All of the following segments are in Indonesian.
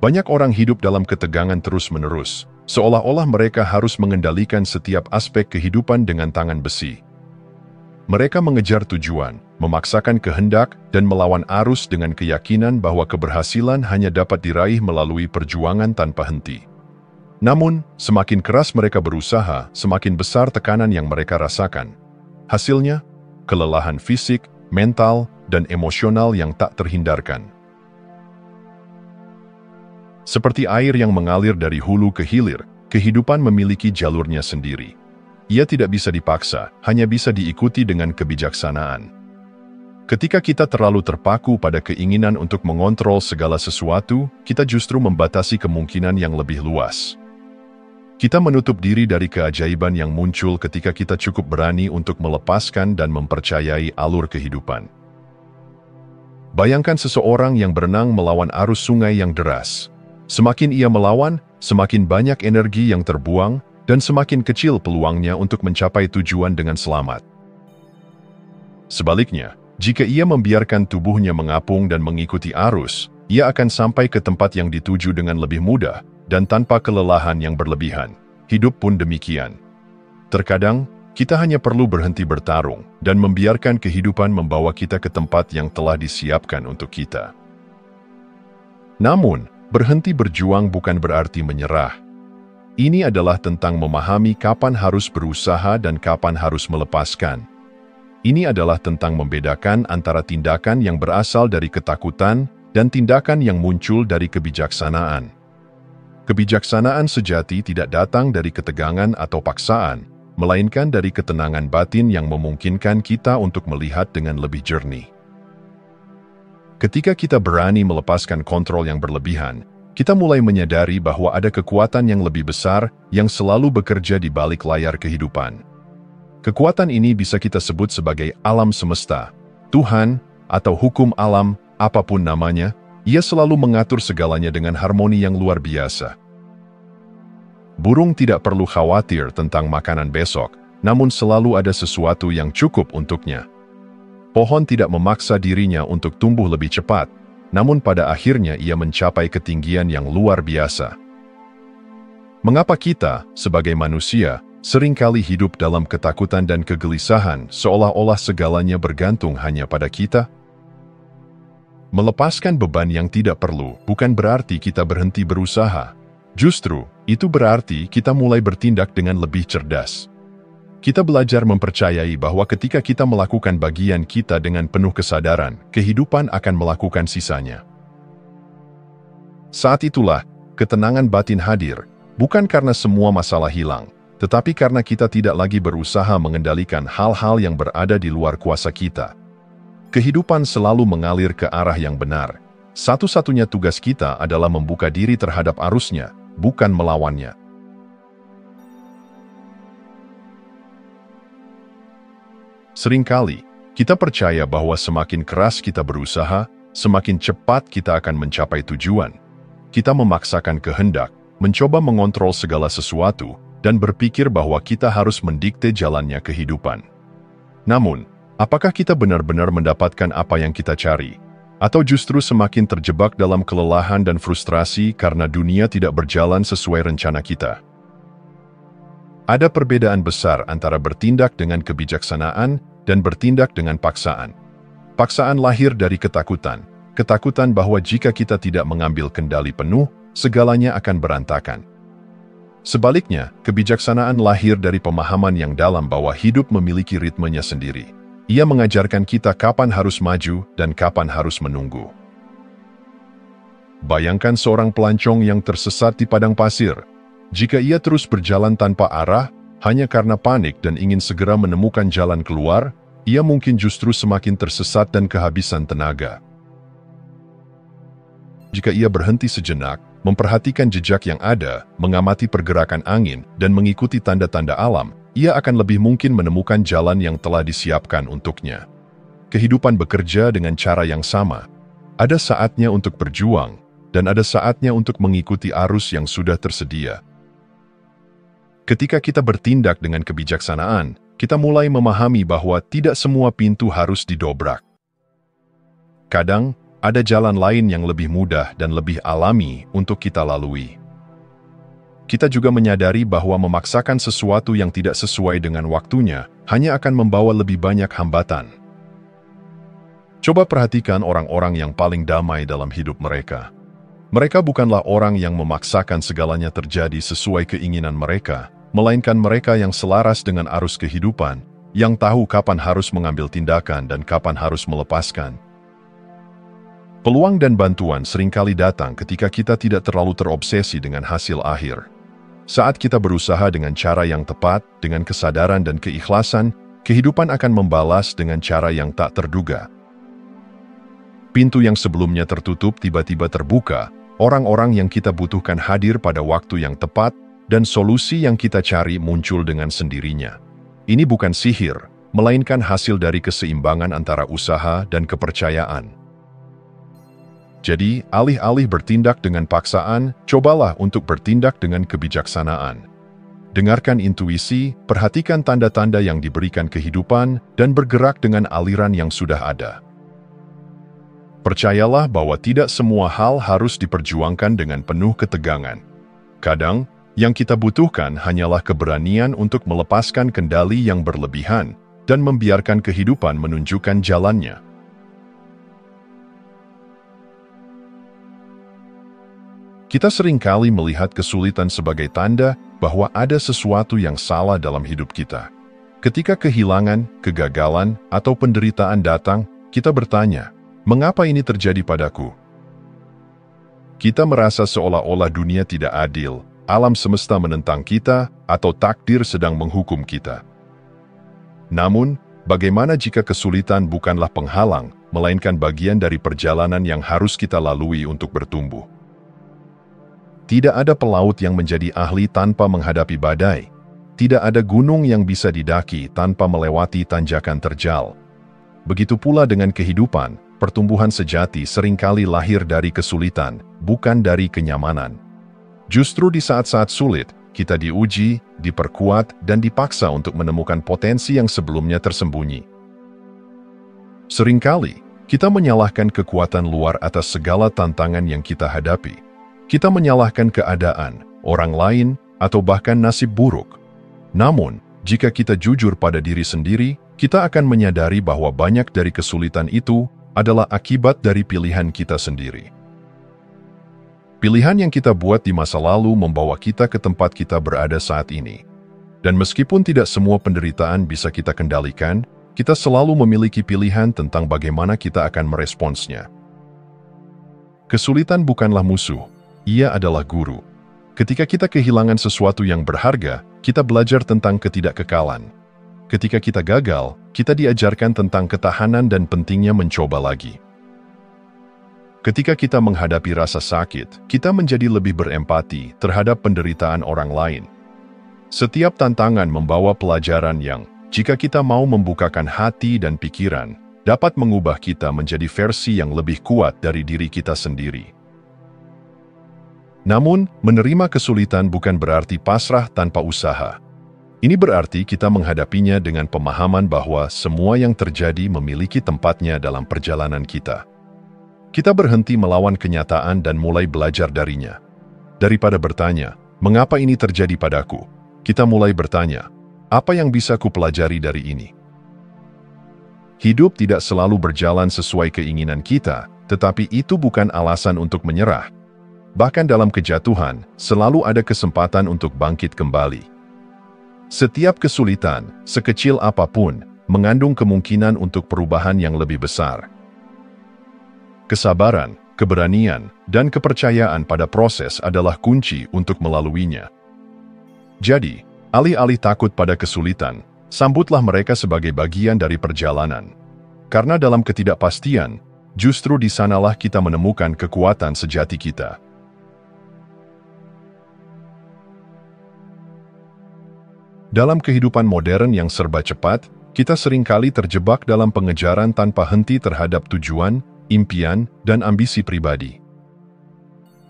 Banyak orang hidup dalam ketegangan terus-menerus, seolah-olah mereka harus mengendalikan setiap aspek kehidupan dengan tangan besi. Mereka mengejar tujuan, memaksakan kehendak, dan melawan arus dengan keyakinan bahwa keberhasilan hanya dapat diraih melalui perjuangan tanpa henti. Namun, semakin keras mereka berusaha, semakin besar tekanan yang mereka rasakan. Hasilnya, kelelahan fisik, mental, dan emosional yang tak terhindarkan. Seperti air yang mengalir dari hulu ke hilir, kehidupan memiliki jalurnya sendiri. Ia tidak bisa dipaksa, hanya bisa diikuti dengan kebijaksanaan. Ketika kita terlalu terpaku pada keinginan untuk mengontrol segala sesuatu, kita justru membatasi kemungkinan yang lebih luas. Kita menutup diri dari keajaiban yang muncul ketika kita cukup berani untuk melepaskan dan mempercayai alur kehidupan. Bayangkan seseorang yang berenang melawan arus sungai yang deras. Semakin ia melawan, semakin banyak energi yang terbuang, dan semakin kecil peluangnya untuk mencapai tujuan dengan selamat. Sebaliknya, jika ia membiarkan tubuhnya mengapung dan mengikuti arus, ia akan sampai ke tempat yang dituju dengan lebih mudah dan tanpa kelelahan yang berlebihan. Hidup pun demikian. Terkadang, kita hanya perlu berhenti bertarung dan membiarkan kehidupan membawa kita ke tempat yang telah disiapkan untuk kita. Namun, berhenti berjuang bukan berarti menyerah. Ini adalah tentang memahami kapan harus berusaha dan kapan harus melepaskan. Ini adalah tentang membedakan antara tindakan yang berasal dari ketakutan dan tindakan yang muncul dari kebijaksanaan. Kebijaksanaan sejati tidak datang dari ketegangan atau paksaan, melainkan dari ketenangan batin yang memungkinkan kita untuk melihat dengan lebih jernih. Ketika kita berani melepaskan kontrol yang berlebihan, kita mulai menyadari bahwa ada kekuatan yang lebih besar yang selalu bekerja di balik layar kehidupan. Kekuatan ini bisa kita sebut sebagai alam semesta, Tuhan, atau hukum alam, apapun namanya. Ia selalu mengatur segalanya dengan harmoni yang luar biasa. Burung tidak perlu khawatir tentang makanan besok, namun selalu ada sesuatu yang cukup untuknya. Pohon tidak memaksa dirinya untuk tumbuh lebih cepat, namun pada akhirnya ia mencapai ketinggian yang luar biasa. Mengapa kita, sebagai manusia, seringkali hidup dalam ketakutan dan kegelisahan seolah-olah segalanya bergantung hanya pada kita? Melepaskan beban yang tidak perlu bukan berarti kita berhenti berusaha. Justru, itu berarti kita mulai bertindak dengan lebih cerdas. Kita belajar mempercayai bahwa ketika kita melakukan bagian kita dengan penuh kesadaran, kehidupan akan melakukan sisanya. Saat itulah, ketenangan batin hadir, bukan karena semua masalah hilang, tetapi karena kita tidak lagi berusaha mengendalikan hal-hal yang berada di luar kuasa kita. Kehidupan selalu mengalir ke arah yang benar. Satu-satunya tugas kita adalah membuka diri terhadap arusnya, bukan melawannya. Seringkali, kita percaya bahwa semakin keras kita berusaha, semakin cepat kita akan mencapai tujuan. Kita memaksakan kehendak, mencoba mengontrol segala sesuatu, dan berpikir bahwa kita harus mendikte jalannya kehidupan. Namun, apakah kita benar-benar mendapatkan apa yang kita cari? Atau justru semakin terjebak dalam kelelahan dan frustrasi karena dunia tidak berjalan sesuai rencana kita? Ada perbedaan besar antara bertindak dengan kebijaksanaan dan bertindak dengan paksaan. Paksaan lahir dari ketakutan, ketakutan bahwa jika kita tidak mengambil kendali penuh, segalanya akan berantakan. Sebaliknya, kebijaksanaan lahir dari pemahaman yang dalam bahwa hidup memiliki ritmenya sendiri. Ia mengajarkan kita kapan harus maju dan kapan harus menunggu. Bayangkan seorang pelancong yang tersesat di padang pasir. Jika ia terus berjalan tanpa arah, hanya karena panik dan ingin segera menemukan jalan keluar, ia mungkin justru semakin tersesat dan kehabisan tenaga. Jika ia berhenti sejenak, memperhatikan jejak yang ada, mengamati pergerakan angin, dan mengikuti tanda-tanda alam, ia akan lebih mungkin menemukan jalan yang telah disiapkan untuknya. Kehidupan bekerja dengan cara yang sama. Ada saatnya untuk berjuang, dan ada saatnya untuk mengikuti arus yang sudah tersedia. Ketika kita bertindak dengan kebijaksanaan, kita mulai memahami bahwa tidak semua pintu harus didobrak. Kadang, ada jalan lain yang lebih mudah dan lebih alami untuk kita lalui. Kita juga menyadari bahwa memaksakan sesuatu yang tidak sesuai dengan waktunya hanya akan membawa lebih banyak hambatan. Coba perhatikan orang-orang yang paling damai dalam hidup mereka. Mereka bukanlah orang yang memaksakan segalanya terjadi sesuai keinginan mereka, melainkan mereka yang selaras dengan arus kehidupan, yang tahu kapan harus mengambil tindakan dan kapan harus melepaskan. Peluang dan bantuan seringkali datang ketika kita tidak terlalu terobsesi dengan hasil akhir. Saat kita berusaha dengan cara yang tepat, dengan kesadaran dan keikhlasan, kehidupan akan membalas dengan cara yang tak terduga. Pintu yang sebelumnya tertutup tiba-tiba terbuka, orang-orang yang kita butuhkan hadir pada waktu yang tepat, dan solusi yang kita cari muncul dengan sendirinya. Ini bukan sihir, melainkan hasil dari keseimbangan antara usaha dan kepercayaan. Jadi, alih-alih bertindak dengan paksaan, cobalah untuk bertindak dengan kebijaksanaan. Dengarkan intuisi, perhatikan tanda-tanda yang diberikan kehidupan, dan bergerak dengan aliran yang sudah ada. Percayalah bahwa tidak semua hal harus diperjuangkan dengan penuh ketegangan. Kadang, yang kita butuhkan hanyalah keberanian untuk melepaskan kendali yang berlebihan dan membiarkan kehidupan menunjukkan jalannya. Kita seringkali melihat kesulitan sebagai tanda bahwa ada sesuatu yang salah dalam hidup kita. Ketika kehilangan, kegagalan, atau penderitaan datang, kita bertanya, mengapa ini terjadi padaku? Kita merasa seolah-olah dunia tidak adil, alam semesta menentang kita, atau takdir sedang menghukum kita. Namun, bagaimana jika kesulitan bukanlah penghalang, melainkan bagian dari perjalanan yang harus kita lalui untuk bertumbuh? Tidak ada pelaut yang menjadi ahli tanpa menghadapi badai. Tidak ada gunung yang bisa didaki tanpa melewati tanjakan terjal. Begitu pula dengan kehidupan, pertumbuhan sejati seringkali lahir dari kesulitan, bukan dari kenyamanan. Justru di saat-saat sulit, kita diuji, diperkuat, dan dipaksa untuk menemukan potensi yang sebelumnya tersembunyi. Seringkali, kita menyalahkan kekuatan luar atas segala tantangan yang kita hadapi. Kita menyalahkan keadaan, orang lain, atau bahkan nasib buruk. Namun, jika kita jujur pada diri sendiri, kita akan menyadari bahwa banyak dari kesulitan itu adalah akibat dari pilihan kita sendiri. Pilihan yang kita buat di masa lalu membawa kita ke tempat kita berada saat ini. Dan meskipun tidak semua penderitaan bisa kita kendalikan, kita selalu memiliki pilihan tentang bagaimana kita akan meresponsnya. Kesulitan bukanlah musuh. Ia adalah guru. Ketika kita kehilangan sesuatu yang berharga, kita belajar tentang ketidakkekalan. Ketika kita gagal, kita diajarkan tentang ketahanan dan pentingnya mencoba lagi. Ketika kita menghadapi rasa sakit, kita menjadi lebih berempati terhadap penderitaan orang lain. Setiap tantangan membawa pelajaran yang, jika kita mau membukakan hati dan pikiran, dapat mengubah kita menjadi versi yang lebih kuat dari diri kita sendiri. Namun, menerima kesulitan bukan berarti pasrah tanpa usaha. Ini berarti kita menghadapinya dengan pemahaman bahwa semua yang terjadi memiliki tempatnya dalam perjalanan kita. Kita berhenti melawan kenyataan dan mulai belajar darinya. Daripada bertanya, mengapa ini terjadi padaku? Kita mulai bertanya, apa yang bisa kupelajari dari ini? Hidup tidak selalu berjalan sesuai keinginan kita, tetapi itu bukan alasan untuk menyerah. Bahkan dalam kejatuhan, selalu ada kesempatan untuk bangkit kembali. Setiap kesulitan, sekecil apapun, mengandung kemungkinan untuk perubahan yang lebih besar. Kesabaran, keberanian, dan kepercayaan pada proses adalah kunci untuk melaluinya. Jadi, alih-alih takut pada kesulitan, sambutlah mereka sebagai bagian dari perjalanan. Karena dalam ketidakpastian, justru di sanalah kita menemukan kekuatan sejati kita. Dalam kehidupan modern yang serba cepat, kita seringkali terjebak dalam pengejaran tanpa henti terhadap tujuan, impian, dan ambisi pribadi.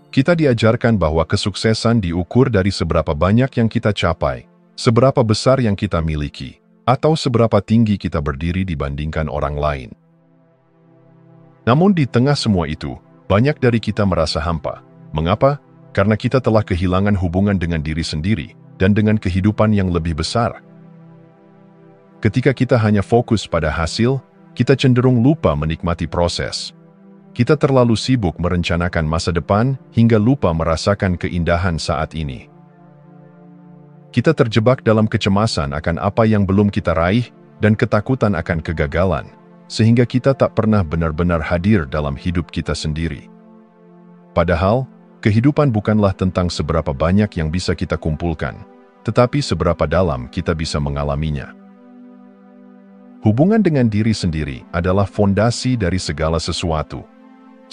Kita diajarkan bahwa kesuksesan diukur dari seberapa banyak yang kita capai, seberapa besar yang kita miliki, atau seberapa tinggi kita berdiri dibandingkan orang lain. Namun di tengah semua itu, banyak dari kita merasa hampa. Mengapa? Karena kita telah kehilangan hubungan dengan diri sendiri dan dengan kehidupan yang lebih besar. Ketika kita hanya fokus pada hasil, kita cenderung lupa menikmati proses. Kita terlalu sibuk merencanakan masa depan hingga lupa merasakan keindahan saat ini. Kita terjebak dalam kecemasan akan apa yang belum kita raih dan ketakutan akan kegagalan, sehingga kita tak pernah benar-benar hadir dalam hidup kita sendiri. Padahal, kehidupan bukanlah tentang seberapa banyak yang bisa kita kumpulkan, tetapi seberapa dalam kita bisa mengalaminya. Hubungan dengan diri sendiri adalah fondasi dari segala sesuatu.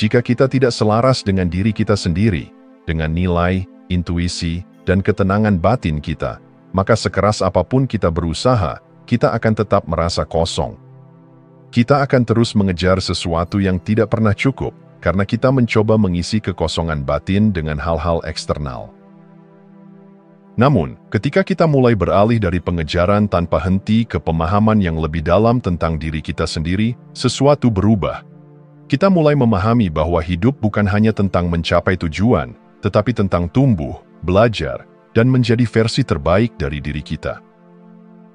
Jika kita tidak selaras dengan diri kita sendiri, dengan nilai, intuisi, dan ketenangan batin kita, maka sekeras apapun kita berusaha, kita akan tetap merasa kosong. Kita akan terus mengejar sesuatu yang tidak pernah cukup, karena kita mencoba mengisi kekosongan batin dengan hal-hal eksternal. Namun, ketika kita mulai beralih dari pengejaran tanpa henti ke pemahaman yang lebih dalam tentang diri kita sendiri, sesuatu berubah. Kita mulai memahami bahwa hidup bukan hanya tentang mencapai tujuan, tetapi tentang tumbuh, belajar, dan menjadi versi terbaik dari diri kita.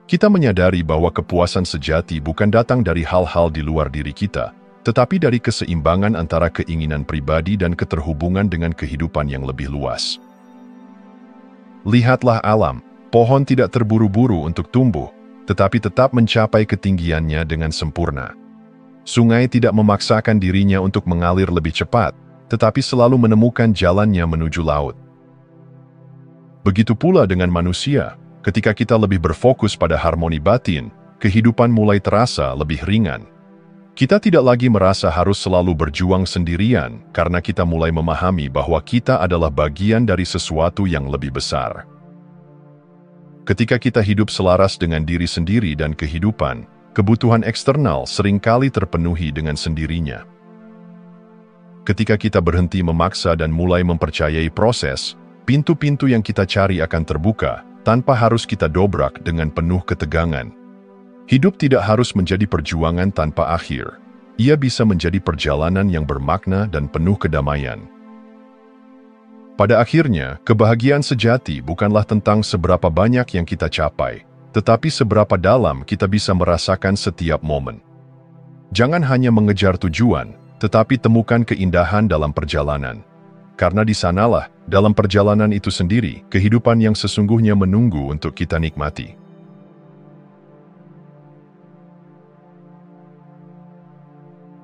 Kita menyadari bahwa kepuasan sejati bukan datang dari hal-hal di luar diri kita, tetapi dari keseimbangan antara keinginan pribadi dan keterhubungan dengan kehidupan yang lebih luas. Lihatlah alam, pohon tidak terburu-buru untuk tumbuh, tetapi tetap mencapai ketinggiannya dengan sempurna. Sungai tidak memaksakan dirinya untuk mengalir lebih cepat, tetapi selalu menemukan jalannya menuju laut. Begitu pula dengan manusia, ketika kita lebih berfokus pada harmoni batin, kehidupan mulai terasa lebih ringan. Kita tidak lagi merasa harus selalu berjuang sendirian, karena kita mulai memahami bahwa kita adalah bagian dari sesuatu yang lebih besar. Ketika kita hidup selaras dengan diri sendiri dan kehidupan, kebutuhan eksternal seringkali terpenuhi dengan sendirinya. Ketika kita berhenti memaksa dan mulai mempercayai proses, pintu-pintu yang kita cari akan terbuka, tanpa harus kita dobrak dengan penuh ketegangan. Hidup tidak harus menjadi perjuangan tanpa akhir. Ia bisa menjadi perjalanan yang bermakna dan penuh kedamaian. Pada akhirnya, kebahagiaan sejati bukanlah tentang seberapa banyak yang kita capai, tetapi seberapa dalam kita bisa merasakan setiap momen. Jangan hanya mengejar tujuan, tetapi temukan keindahan dalam perjalanan. Karena di sanalah, dalam perjalanan itu sendiri, kehidupan yang sesungguhnya menunggu untuk kita nikmati.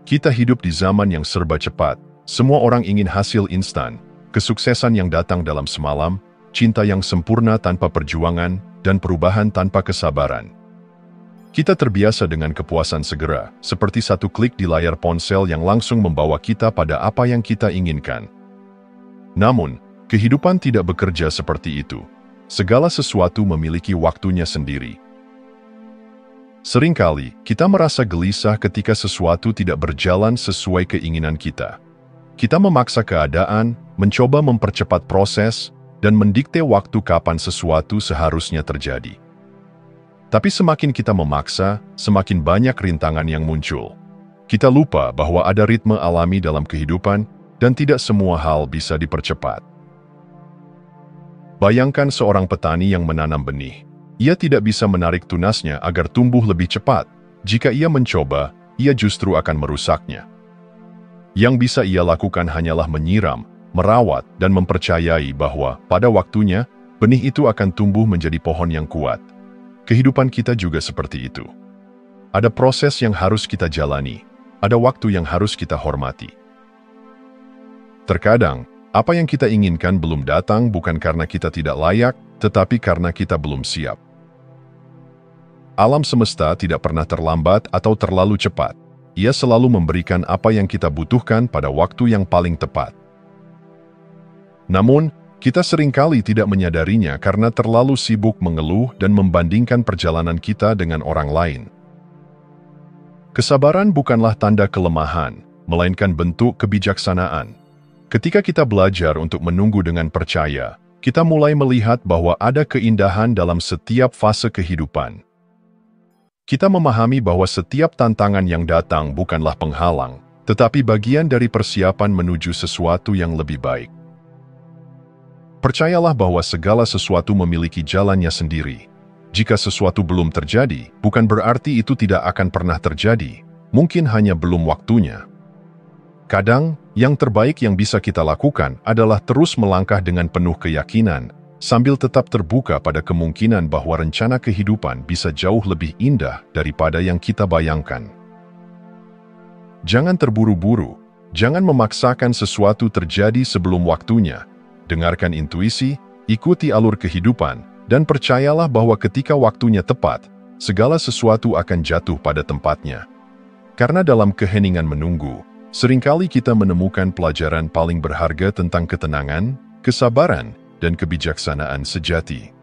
Kita hidup di zaman yang serba cepat. Semua orang ingin hasil instan, kesuksesan yang datang dalam semalam, cinta yang sempurna tanpa perjuangan, dan perubahan tanpa kesabaran. Kita terbiasa dengan kepuasan segera, seperti satu klik di layar ponsel yang langsung membawa kita pada apa yang kita inginkan. Namun, kehidupan tidak bekerja seperti itu. Segala sesuatu memiliki waktunya sendiri. Seringkali, kita merasa gelisah ketika sesuatu tidak berjalan sesuai keinginan kita. Kita memaksa keadaan, mencoba mempercepat proses, dan mendikte waktu kapan sesuatu seharusnya terjadi. Tapi semakin kita memaksa, semakin banyak rintangan yang muncul. Kita lupa bahwa ada ritme alami dalam kehidupan, dan tidak semua hal bisa dipercepat. Bayangkan seorang petani yang menanam benih. Ia tidak bisa menarik tunasnya agar tumbuh lebih cepat. Jika ia mencoba, ia justru akan merusaknya. Yang bisa ia lakukan hanyalah menyiram, merawat, dan mempercayai bahwa pada waktunya, benih itu akan tumbuh menjadi pohon yang kuat. Kehidupan kita juga seperti itu. Ada proses yang harus kita jalani, ada waktu yang harus kita hormati. Terkadang, apa yang kita inginkan belum datang bukan karena kita tidak layak, tetapi karena kita belum siap. Alam semesta tidak pernah terlambat atau terlalu cepat. Ia selalu memberikan apa yang kita butuhkan pada waktu yang paling tepat. Namun, kita seringkali tidak menyadarinya karena terlalu sibuk mengeluh dan membandingkan perjalanan kita dengan orang lain. Kesabaran bukanlah tanda kelemahan, melainkan bentuk kebijaksanaan. Ketika kita belajar untuk menunggu dengan percaya, kita mulai melihat bahwa ada keindahan dalam setiap fase kehidupan. Kita memahami bahwa setiap tantangan yang datang bukanlah penghalang, tetapi bagian dari persiapan menuju sesuatu yang lebih baik. Percayalah bahwa segala sesuatu memiliki jalannya sendiri. Jika sesuatu belum terjadi, bukan berarti itu tidak akan pernah terjadi, mungkin hanya belum waktunya. Kadang, yang terbaik yang bisa kita lakukan adalah terus melangkah dengan penuh keyakinan, sambil tetap terbuka pada kemungkinan bahwa rencana kehidupan bisa jauh lebih indah daripada yang kita bayangkan. Jangan terburu-buru, jangan memaksakan sesuatu terjadi sebelum waktunya. Dengarkan intuisi, ikuti alur kehidupan, dan percayalah bahwa ketika waktunya tepat, segala sesuatu akan jatuh pada tempatnya. Karena dalam keheningan menunggu, seringkali kita menemukan pelajaran paling berharga tentang ketenangan, kesabaran, dan kebijaksanaan sejati.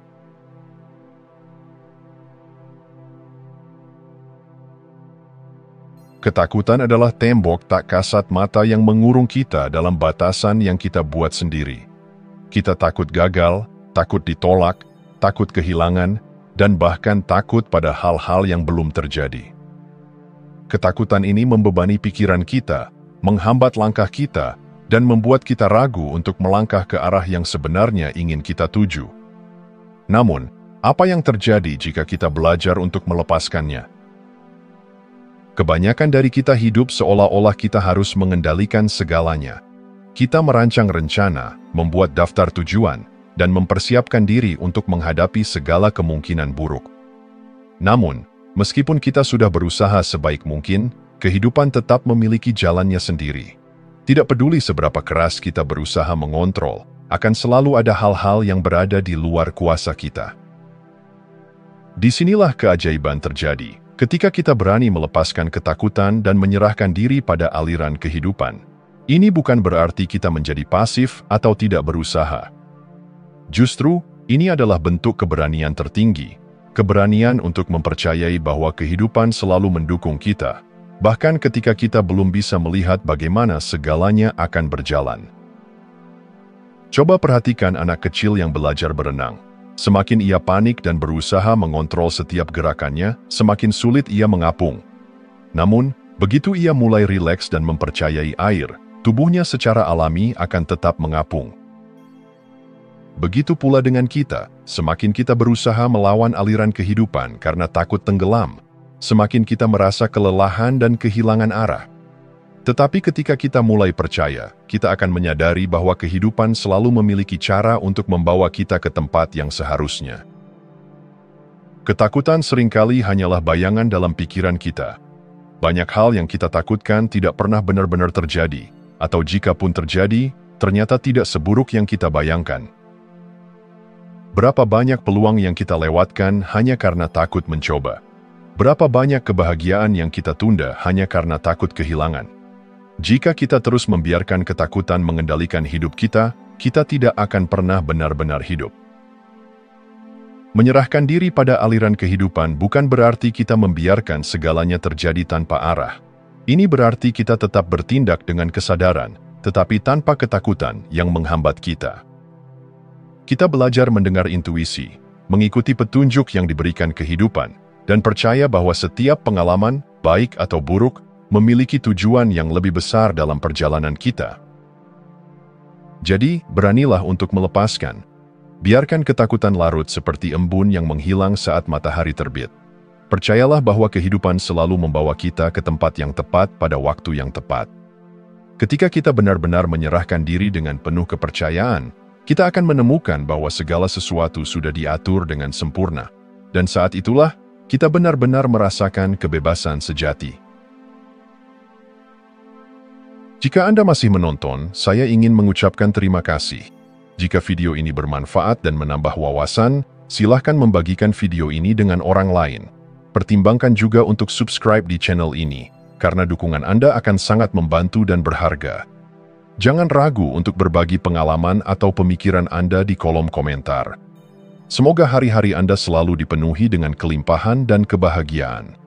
Ketakutan adalah tembok tak kasat mata yang mengurung kita dalam batasan yang kita buat sendiri. Kita takut gagal, takut ditolak, takut kehilangan, dan bahkan takut pada hal-hal yang belum terjadi. Ketakutan ini membebani pikiran kita, menghambat langkah kita, dan membuat kita ragu untuk melangkah ke arah yang sebenarnya ingin kita tuju. Namun, apa yang terjadi jika kita belajar untuk melepaskannya? Kebanyakan dari kita hidup seolah-olah kita harus mengendalikan segalanya. Kita merancang rencana, membuat daftar tujuan, dan mempersiapkan diri untuk menghadapi segala kemungkinan buruk. Namun, meskipun kita sudah berusaha sebaik mungkin, kehidupan tetap memiliki jalannya sendiri. Tidak peduli seberapa keras kita berusaha mengontrol, akan selalu ada hal-hal yang berada di luar kuasa kita. Disinilah keajaiban terjadi, ketika kita berani melepaskan ketakutan dan menyerahkan diri pada aliran kehidupan. Ini bukan berarti kita menjadi pasif atau tidak berusaha. Justru, ini adalah bentuk keberanian tertinggi, keberanian untuk mempercayai bahwa kehidupan selalu mendukung kita, bahkan ketika kita belum bisa melihat bagaimana segalanya akan berjalan. Coba perhatikan anak kecil yang belajar berenang. Semakin ia panik dan berusaha mengontrol setiap gerakannya, semakin sulit ia mengapung. Namun, begitu ia mulai rileks dan mempercayai air, tubuhnya secara alami akan tetap mengapung. Begitu pula dengan kita, semakin kita berusaha melawan aliran kehidupan karena takut tenggelam, semakin kita merasa kelelahan dan kehilangan arah. Tetapi ketika kita mulai percaya, kita akan menyadari bahwa kehidupan selalu memiliki cara untuk membawa kita ke tempat yang seharusnya. Ketakutan seringkali hanyalah bayangan dalam pikiran kita. Banyak hal yang kita takutkan tidak pernah benar-benar terjadi, atau jika pun terjadi, ternyata tidak seburuk yang kita bayangkan. Berapa banyak peluang yang kita lewatkan hanya karena takut mencoba? Berapa banyak kebahagiaan yang kita tunda hanya karena takut kehilangan? Jika kita terus membiarkan ketakutan mengendalikan hidup kita, kita tidak akan pernah benar-benar hidup. Menyerahkan diri pada aliran kehidupan bukan berarti kita membiarkan segalanya terjadi tanpa arah. Ini berarti kita tetap bertindak dengan kesadaran, tetapi tanpa ketakutan yang menghambat kita. Kita belajar mendengar intuisi, mengikuti petunjuk yang diberikan kehidupan, dan percaya bahwa setiap pengalaman, baik atau buruk, memiliki tujuan yang lebih besar dalam perjalanan kita. Jadi, beranilah untuk melepaskan. Biarkan ketakutan larut seperti embun yang menghilang saat matahari terbit. Percayalah bahwa kehidupan selalu membawa kita ke tempat yang tepat pada waktu yang tepat. Ketika kita benar-benar menyerahkan diri dengan penuh kepercayaan, kita akan menemukan bahwa segala sesuatu sudah diatur dengan sempurna. Dan saat itulah, kita benar-benar merasakan kebebasan sejati. Jika Anda masih menonton, saya ingin mengucapkan terima kasih. Jika video ini bermanfaat dan menambah wawasan, silahkan membagikan video ini dengan orang lain. Pertimbangkan juga untuk subscribe di channel ini, karena dukungan Anda akan sangat membantu dan berharga. Jangan ragu untuk berbagi pengalaman atau pemikiran Anda di kolom komentar. Semoga hari-hari Anda selalu dipenuhi dengan kelimpahan dan kebahagiaan.